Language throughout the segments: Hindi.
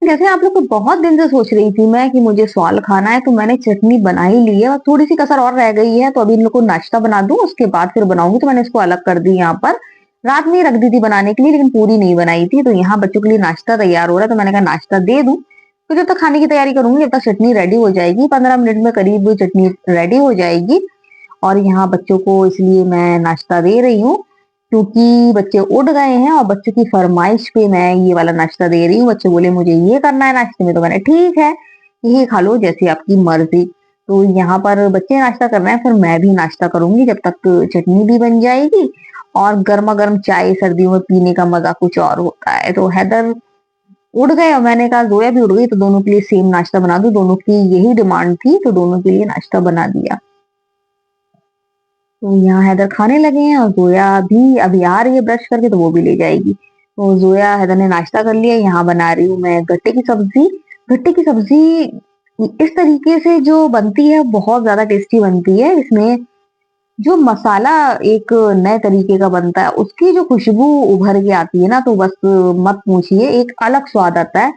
जैसे आप लोग को बहुत दिन से सोच रही थी मैं कि मुझे स्वाल खाना है, तो मैंने चटनी बना ही ली है और थोड़ी-सी कसर और रह गई है, तो अभी इन लोग को नाश्ता बना दूँ, उसके बाद फिर बनाऊँगी। तो मैंने इसको अलग कर दी यहाँ पर। रात में ही रख दी थी बनाने के लिए, लेकिन पूरी नहीं बनाई थी, तो यहाँ बच्चों के लिए नाश्ता तैयार हो रहा है, तो मैंने कहा नाश्ता दे दूँ। तो जब तक खाने की तैयारी करूँगी, जब तक चटनी रेडी हो जाएगी, 15 मिनट में करीब चटनी रेडी हो जाएगी। और यहाँ बच्चों को इसलिए मैं नाश्ता दे रही हूँ, क्योंकि बच्चे उठ गए हैं और बच्चों की फरमाइश पे मैं ये वाला नाश्ता दे रही हूँ। बच्चे बोले मुझे ये करना है नाश्ते में, तो मैंने ठीक है, यही खा लो जैसी आपकी मर्ज़ी। तो यहाँ पर बच्चे नाश्ता कर रहे हैं, फिर मैं भी नाश्ता करूँगी जब तक चटनी भी बन जाएगी और गरमा-गरम चाय सर्दियों में पीने का मज़ा कुछ और होता है। तो हैदर उठ गए और मैंने कहा ज़ोया भी उठ गई, तो दोनों के लिए सेम नाश्ता बना दूँ, दोनों की यही डिमांड थी, तो दोनों के लिए नाश्ता बना दिया। तो यहाँ हैदर खाने लगे हैं और ज़ोया भी अभी आ रही है ब्रश करके, तो वो भी ले जाएगी। तो ज़ोया हैदर ने नाश्ता कर लिया, यहाँ बना रही हूँ मैं गट्टे की सब्ज़ी। गट्टे की सब्ज़ी इस तरीके से जो बनती है बहुत ज़्यादा टेस्टी बनती है। इसमें जो मसाला एक नए तरीके का बनता है, उसकी जो खुशबू उभर के आती है ना, तो बस मत पूछिए, एक अलग स्वाद आता है।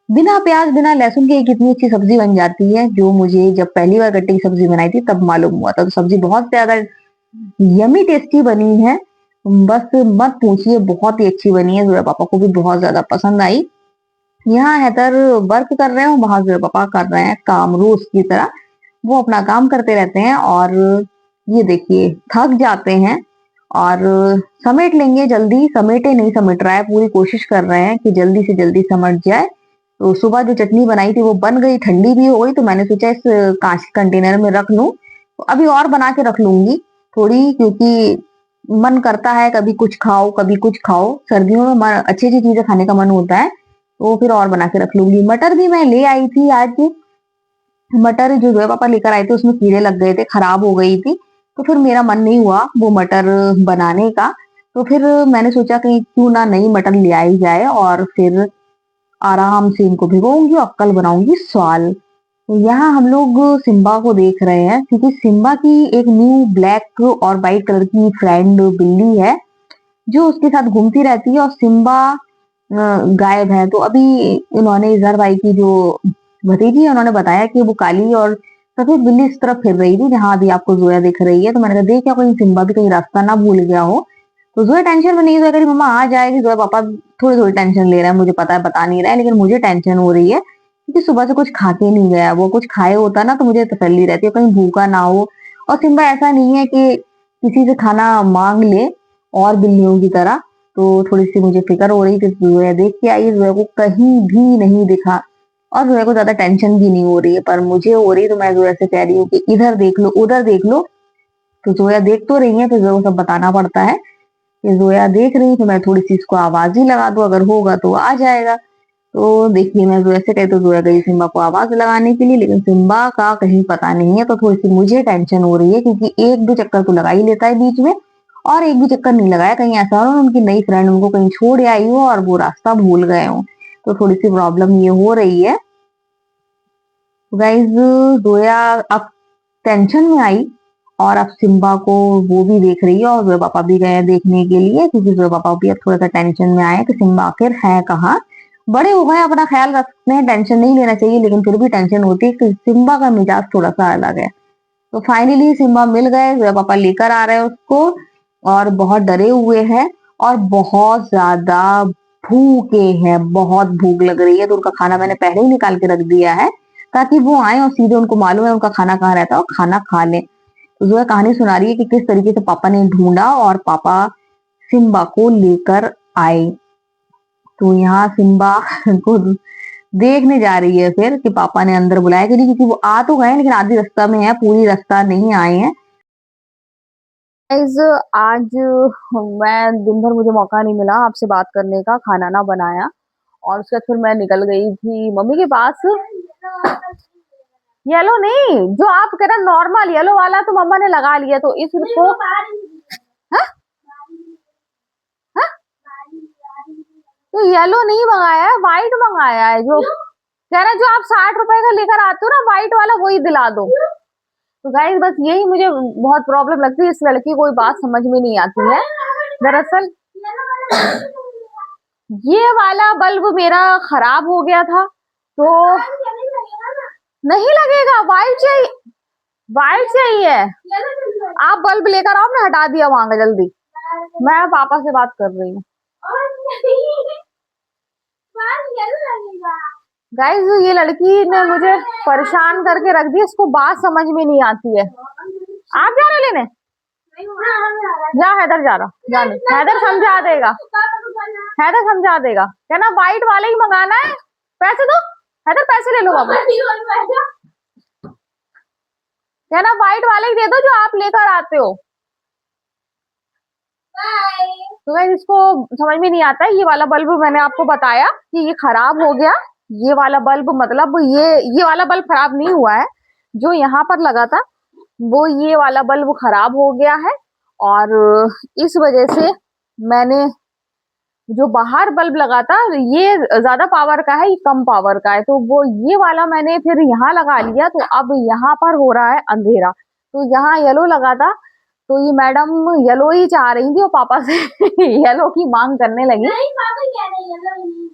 बिना प्याज़, बिना लहसुन के कितनी अच्छी सब्ज़ी बन जाती है, जो मुझे जब पहली बार गट्टे की सब्ज़ी बनाई थी तब मालूम हुआ था। तो सब्ज़ी बहुत ज़्यादा यम्मी टेस्टी बनी है। बस मत पूछिए, बहुत ही अच्छी बनी है, ज़ोया पापा को भी बहुत ज़्यादा पसंद आई। यहाँ हैदर वर्क कर रहे हैं और वहाँ ज़ोया पापा कर रहे हैं काम रोज़ की तरह। वो अपना काम करते रहते हैं और ये देखिए थक जाते हैं और समेट लेंगे जल्दी, समेटे नहीं समेट रहा है, पूरी कोशिश कर रहे हैं कि जल्दी से जल्दी समझ जाए। तो सुबह जो चटनी बनाई थी वो बन गई, ठंडी भी हो गई, तो मैंने सोचा इस काँच के कंटेनर में रख लूँ। तो अभी और बना के रख लूँगी थोड़ी, क्योंकि मन करता है कभी कुछ खाओ, कभी कुछ खाओ। सर्दियों में म अच्छी-अच्छी चीज़ें खाने का मन होता है, तो फिर और बना के रख लूँगी। मटर भी मैं ले आई थी आज, मटर जो है पापा लेकर आए थे उसमें कीड़े लग गए थे, खराब हो गई थी। तो फिर मेरा मन नहीं हुआ वो मटर बनाने का। तो फिर मैंने सोचा कि क्यों ना नई मटर ले आई जाए और फिर आराम से इनको भिगोऊँगी और कल बनाऊँगी स्वाल। यहाँ हम लोग सिम्बा को देख रहे हैं, क्योंकि सिम्बा की एक न्यू ब्लैक और व्हाइट कलर की फ्रेंड बिल्ली है, जो उसके साथ घूमती रहती है और सिम्बा गायब है। तो अभी इन्होंने इज़हार भाई की जो भतीजी है, उन्होंने बताया कि वो काली और सफ़ेद बिल्ली इस तरफ फिर रही थी, जहाँ अभी आपको ज़ोया दिख रही है। तो मैंने कहा देख क्या कहीं सिम्बा भी कहीं रास्ता ना भूल गया हो। तो ज़ोया टेंशन में नहीं, ज़ोया कह रही मम्मा आ जाएगी। ज़ोया पापा थोड़ी-थोड़ी टेंशन ले रहा है, मुझे पता है बता नहीं रहा है, लेकिन मुझे टेंशन हो रही है, क्योंकि सुबह से कुछ खा के नहीं गया। वो कुछ खाए होता ना तो मुझे तसल्ली रहती है, कहीं भूखा ना हो। और सिम्बा ऐसा नहीं है कि किसी से खाना माँग ले और बिल्लियों की तरह। तो थोड़ी-सी मुझे फ़िक्र हो रही थी, ज़ोया देख के आई, ज़ोया को कहीं भी नहीं दिखा और ज़ोया को ज़्यादा टेंशन भी नहीं हो रही है, पर मुझे हो रही है। तो मैं ज़ोया से कह रही हूँ कि इधर देख लो, उधर देख लो। तो ज़ोया देख तो रही है, फिर ज़ोया को सब बताना पड़ता है कि ज़ोया देख रही है, तो मैं थोड़ी-सी इसको आवाज़ ही लगा दूँ, अगर होगा तो आ जाएगा। तो देखिए मैं ज़ोया से कही तो ज़ोया गई सिम्बा को आवाज़ लगाने के लिए, लेकिन सिम्बा का कहीं पता नहीं है, तो थोड़ी-सी मुझे टेंशन हो रही है, क्योंकि 1-2 चक्कर तो लगा ही लेता है बीच में और 1 भी चक्कर नहीं लगाया। कहीं ऐसा हो ना उनकी नई फ्रेंड उनको कहीं छोड़ आई हो और वो रास्ता भूल गए हों, तो थोड़ी-सी प्रॉब्लम ये हो रही है। गाइज़ ज़ोया अब टेंशन में आई और अब सिम्बा को वो भी देख रही है और ज़ोया पापा भी गए हैं देखने के लिए, क्योंकि ज़ोया पापा भी अब थोड़ा-सा टेंशन में आए हैं कि सिम्बा आखिर है कहाँ? बड़े हो गए हैं, अपना ख़्याल रखते हैं, टेंशन नहीं लेना चाहिए, लेकिन फिर भी टेंशन होती है कि सिम्बा का मिजाज थोड़ा-सा अलग है। तो फाइनली सिम्बा मिल गए, ज़ोया पापा लेकर आ रहे हैं उसको और बहुत डरे हुए हैं और बहुत ज़्यादा भूखे हैं, बहुत भूख लग रही है, तो उनका खाना मैंने पहले ही निकाल के रख दिया है, ताकि वो आएँ और सीधे उनको मालूम है उनका खाना कहाँ रहता है और खाना खा लें। तो ज़ोया कहानी सुना रही है कि किस तरीके से पापा ने ढूँढा और पापा सिम्बा को लेकर आए। तो यहाँ सिम्बा को देखने जा रही है फिर कि पापा ने अंदर बुलाया कि नहीं, क्योंकि वो आ तो गए हैं लेकिन आधी रास्ता में है, पूरी रास्ता नहीं आए हैं। गाइस आज मैं दिन भर मुझे मौका नहीं मिला आपसे बात करने का, खाना ना बनाया और उसके बाद फिर मैं निकल गई थी मम्मी के पास। येलो नहीं, जो आप कह रहे नॉर्मल येलो वाला तो मम्मा ने लगा लिया, तो इसको हाँ? हाँ? तो येलो नहीं मंगाया है, व्हाइट मंगाया है। जो कह रहे जो आप 60 रुपए का लेकर आते हो ना व्हाइट वाला, वही दिला दो। तो गाइस बस यही मुझे बहुत प्रॉब्लम लगती है, इस लड़की को कोई बात समझ में नहीं आती है। दरअसल ये वाला बल्ब मेरा खराब हो गया था, तो नहीं लगेगा, वाइट चाहिए, वाइट चाहिए। आप बल्ब लेकर आओ, मैं हटा दिया वहां का जल्दी। मैं पापा से बात कर रही हूँ। गाइस ये लड़की ने मुझे परेशान करके रख दिया, इसको बात समझ में नहीं आती है। आप जा रहे लेने? जा, हैदर जा रहा, जाने, हैदर समझा देगा, हैदर समझा देगा। कहना वाइट वाला ही मंगाना है, पैसे दो, हैदर पैसे ले लो बाबू। कहना वाइट वाला ही दे दो जो आप लेकर आते हो। तो गाइस इसको समझ में नहीं आता है। ये वाला बल्ब मैंने आपको बताया कि ये खराब हो गया। ये वाला बल्ब मतलब ये वाला बल्ब खराब नहीं हुआ है, जो यहाँ पर लगा था वो ये वाला बल्ब खराब हो गया है। और इस वजह से मैंने जो बाहर बल्ब लगा था, ये ज्यादा पावर का है, ये कम पावर का है, तो वो ये वाला मैंने फिर यहाँ लगा लिया, तो अब यहाँ पर हो रहा है अंधेरा। तो यहाँ येलो लगा था, तो ये मैडम येलो ही चाह रही थी और पापा से येलो की मांग करने लगी। नहीं, पापा कह रहे हैं येलो नहीं।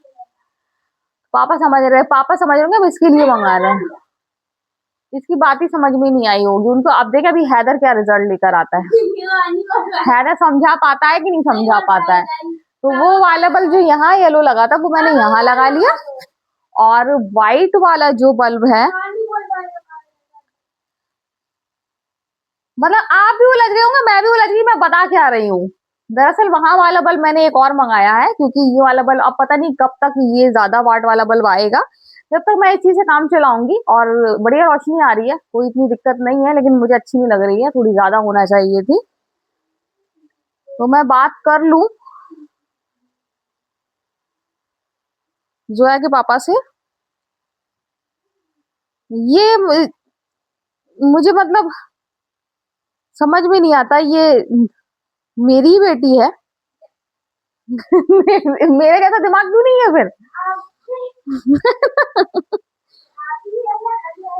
पापा समझ रहे होंगे, अब इसके लिए मंगा रहे हैं। इसकी बात ही समझ में नहीं आई होगी उनको। अब देखे अभी हैदर क्या रिजल्ट लेकर आता है। हैदर समझा पाता है कि नहीं समझा पाता है। तो वो वाला बल्ब जो यहाँ येलो लगा था वो मैंने यहाँ लगा लिया, और व्हाइट वाला जो बल्ब है, मतलब आप भी उलझ गए होंगे, मैं भी उलझ गई, मैं बता क्या रही हूँ। दरअसल वहां वाला बल्ब मैंने एक और मंगाया है, क्योंकि ये वाला बल्ब अब पता नहीं कब तक ये ज्यादा वाट वाला बल्ब आएगा। जब तक मैं इस चीज से काम चलाऊंगी, और बढ़िया रोशनी आ रही है, कोई इतनी दिक्कत नहीं है, लेकिन मुझे अच्छी नहीं लग रही है, थोड़ी ज्यादा होना चाहिए थी। तो मैं बात कर लूं जोया के पापा से। ये मुझे मतलब समझ में नहीं आता, ये मेरी ही बेटी है। मेरे जैसा दिमाग क्यों नहीं है फिर?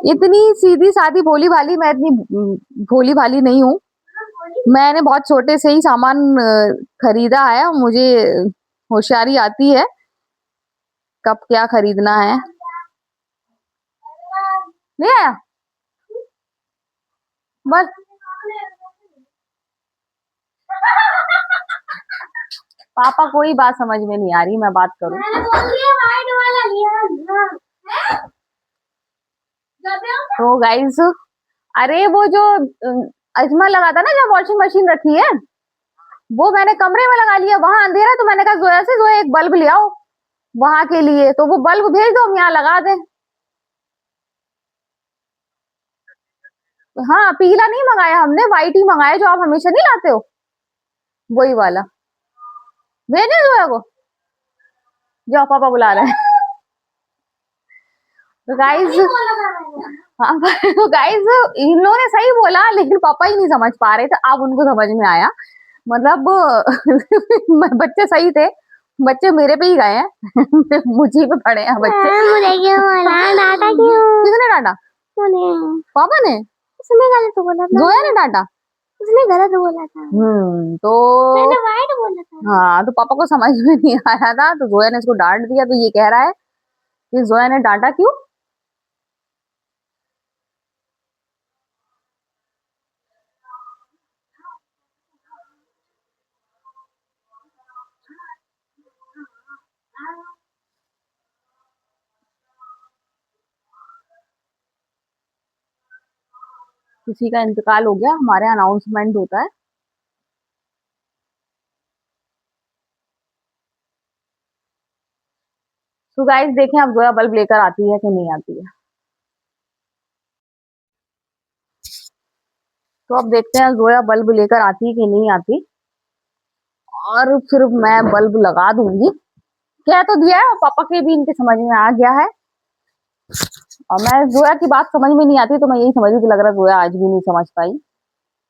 इतनी सीधी सादी भोली भाली मैं इतनी भोली भाली नहीं हूँ। मैंने बहुत छोटे से ही सामान खरीदा है, और मुझे होशियारी आती है कब क्या खरीदना है। ले आया बस। पापा कोई बात समझ में नहीं आ रही, मैं बात करूं। तो गाइस, अरे वो जो अजमा लगा था ना, जब वॉशिंग मशीन रखी है, वो मैंने कमरे में लगा लिया, वहां अंधेरा, तो मैंने कहा जोया से, जोया एक बल्ब ले आओ वहां के लिए, तो वो बल्ब भेज दो, हम यहाँ लगा दें। हाँ, पीला नहीं मंगाया हमने, व्हाइट ही मंगाया, जो आप हमेशा नहीं लाते हो, वही वाला। भेजे जोया को, जो पापा बुला रहे हैं। तो गाइस, हाँ तो गाइस, इन्होंने सही बोला, लेकिन पापा ही नहीं समझ पा रहे थे, अब उनको समझ में आया। मतलब बच्चे सही थे, बच्चे मेरे पे ही गए हैं। मुझे पे पड़े हैं बच्चे। मुझे क्यों बोला, डांटा क्यों? किसने डांटा? पापा ने। उसने गलत बोला था। जोया ने डांटा? उसने गलत बोला था। तो मैंने वाइट बोला था। हाँ, तो पापा को समझ में नहीं आया था, तो जोया ने इसको डांट दिया, तो ये कह रहा है कि जोया ने डांटा क्यों? किसी का इंतकाल हो गया, हमारे यहाँ अनाउंसमेंट होता है। तो गाइस देखें अब जोया बल्ब लेकर आती है कि नहीं आती है। तो अब देखते हैं जोया बल्ब लेकर आती है कि नहीं आती, और फिर मैं बल्ब लगा दूंगी। कह तो दिया है, और पापा के भी इनके समझ में आ गया है। और मैं जोया की बात समझ में नहीं आती, तो मैं यही समझ रही थी, लग रहा है जोया आज भी नहीं समझ पाई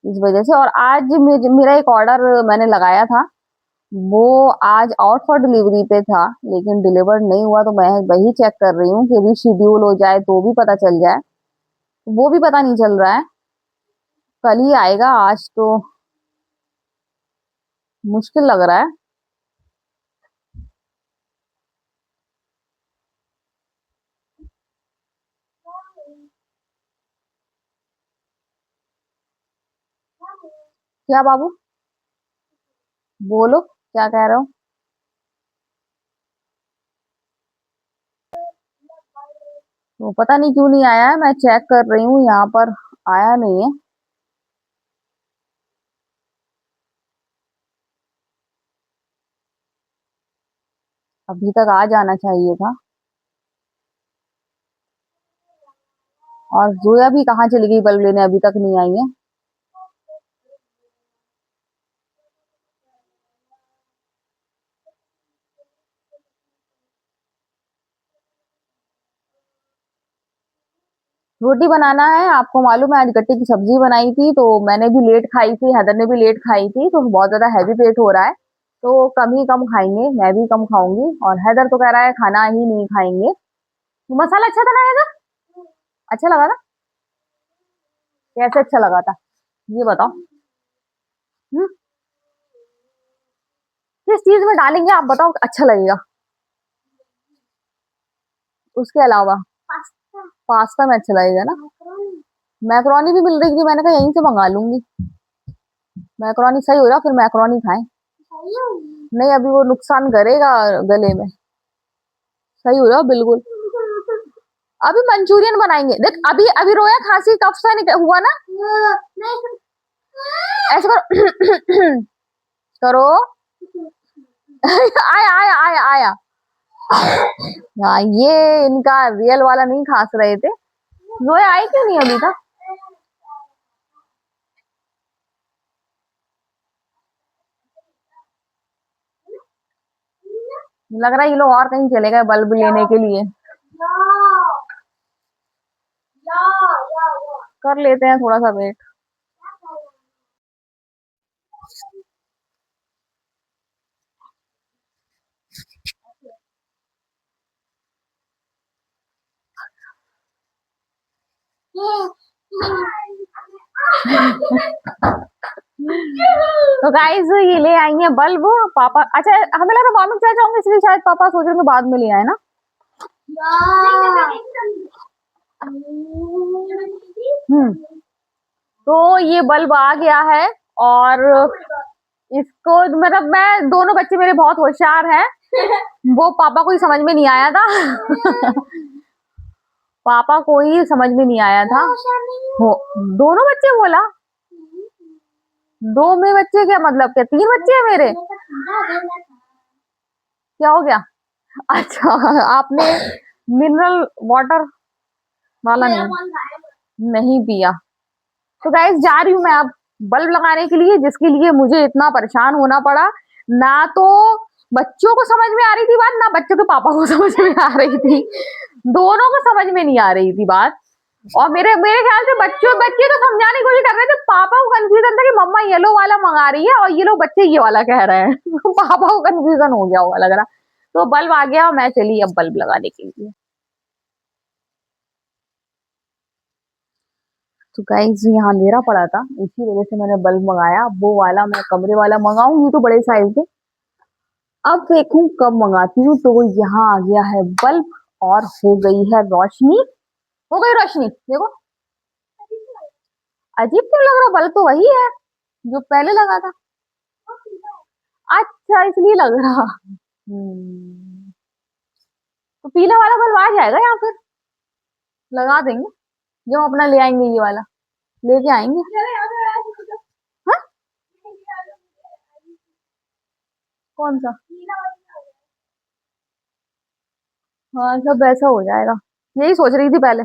इस वजह से। और आज मेरा एक ऑर्डर मैंने लगाया था, वो आज आउट फॉर डिलीवरी पे था, लेकिन डिलीवर्ड नहीं हुआ, तो मैं वही चेक कर रही हूँ कि रिशेड्यूल हो जाए तो भी पता चल जाए। वो भी पता नहीं चल रहा है, कल ही आएगा, आज तो मुश्किल लग रहा है। क्या बाबू, बोलो क्या कह रहे हो? तो पता नहीं क्यों नहीं आया है, मैं चेक कर रही हूँ यहाँ पर, आया नहीं है। अभी तक आ जाना चाहिए था। और जोया भी कहाँ चली गई बल्ब लेने, अभी तक नहीं आई है। रोटी बनाना है, आपको मालूम है आज गट्टे की सब्जी बनाई थी, तो मैंने भी लेट खाई थी, हैदर ने भी लेट खाई थी, तो बहुत ज्यादा हैवी पेट हो रहा है। तो कम ही कम खाएंगे, मैं भी कम खाऊंगी, और हैदर तो कह रहा है खाना ही नहीं खाएंगे। मसाला अच्छा था ना हैदर? अच्छा लगा था? कैसे अच्छा लगा था, ये बताओ। हम्म? किस चीज में डालेंगे आप बताओ अच्छा लगेगा? उसके अलावा पास्ता में अच्छा लगेगा ना? मैक्रोनी भी मिल रही थी, मैंने कहा यहीं से मंगा लूंगी। मैक्रोनी सही हो रहा, फिर मैक्रोनी खाएं। नहीं, अभी वो नुकसान करेगा गले में। सही हो रहा बिल्कुल। अभी मंचूरियन बनाएंगे, देख अभी अभी रोया, खांसी कफ से निकल हुआ ना। ऐसे करो करो। आया आया आया आया। हाँ, ये इनका रियल वाला नहीं खास रहे थे। रोया आई क्यों नहीं अभी तक? लग रहा है ये लोग और कहीं चले गए बल्ब लेने के लिए। कर लेते हैं थोड़ा सा वेट। तो गाइस ये ले आई है बल्ब पापा। अच्छा, हमें लगा मॉर्निंग चाय चाहूंगे, इसलिए शायद पापा सोच रहे थे बाद में ले आए ना। हम्म। तो ये बल्ब आ गया है, और इसको मतलब मैं, दोनों बच्चे मेरे बहुत होशियार हैं। वो पापा को ही समझ में नहीं आया था। पापा को ही समझ में नहीं आया था। हो, दोनों बच्चे बोला? दो में बच्चे क्या मतलब, क्या तीन बच्चे हैं मेरे? क्या हो गया? अच्छा, आपने मिनरल वाटर वाला नहीं पिया? तो गाइस जा रही हूँ मैं अब बल्ब लगाने के लिए, जिसके लिए मुझे इतना परेशान होना पड़ा। ना तो बच्चों को समझ में आ रही थी बात, ना बच्चों के पापा को समझ में आ रही थी। दोनों को समझ में नहीं आ रही थी बात। और मेरे मेरे ख्याल से बच्चों बच्चे तो समझाने की कोशिश कर रहे थे, पापा को कंफ्यूजन था कि मम्मा येलो वाला मंगा रही है और ये लोग बच्चे ये वाला कह रहे हैं। पापा को कंफ्यूजन हो गया होगा लग रहा। तो बल्ब आ गया, मैं चली अब बल्ब लगाने के लिए। तो गाइस यहाँ अंधेरा पड़ा था, इसी वजह से मैंने बल्ब मंगाया। वो वाला मैं कमरे वाला मंगाऊंगी तो बड़े साइज के। अब देखूं कब मंगाती हूँ। तो यहाँ आ गया है बल्ब, और हो गई है रोशनी। हो गई रोशनी, देखो। अजीब क्यों लग रहा, बल्ब तो वही है जो पहले लगा था। अच्छा, इसलिए लग रहा। तो पीला वाला बल्ब आ जाएगा या फिर लगा देंगे जो हम अपना ले आएंगे, ये वाला लेके आएंगे। हाँ? कौन सा? हाँ, सब वैसा हो जाएगा, यही सोच रही थी पहले।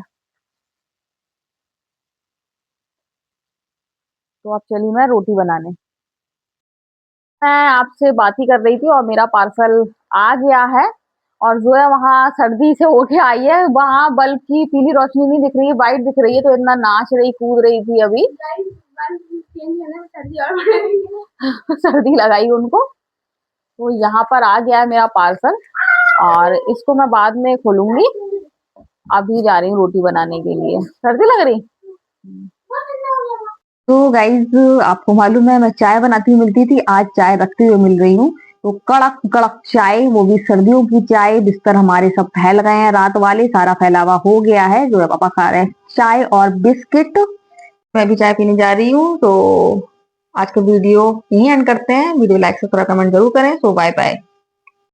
तो अब चली मैं रोटी बनाने। मैं आपसे बात ही कर रही थी और मेरा पार्सल आ गया है। और जो है वहां सर्दी से होके आई है, वहां बल्ब की पीली रोशनी नहीं दिख रही है, वाइट दिख रही है, तो इतना नाच रही कूद रही थी अभी। सर्दी लगाई उनको। तो यहाँ पर आ गया है मेरा पार्सल, और इसको मैं बाद में खोलूंगी। अभी जा रही हूँ रोटी बनाने के लिए, सर्दी लग रही। तो गाइज आपको मालूम है मैं चाय बनाती हुई मिलती थी, आज चाय रखती हुई मिल रही हूँ। तो कड़क कड़क चाय, वो भी सर्दियों की चाय। बिस्तर हमारे सब फैल गए हैं, रात वाले सारा फैलावा हो गया है। जो है पापा खा रहे हैं चाय और बिस्किट, मैं भी चाय पीने जा रही हूँ। तो आज का वीडियो यहीं एंड करते हैं। वीडियो लाइक, सब्सक्राइब, कमेंट जरूर करें। सो बाय बाय।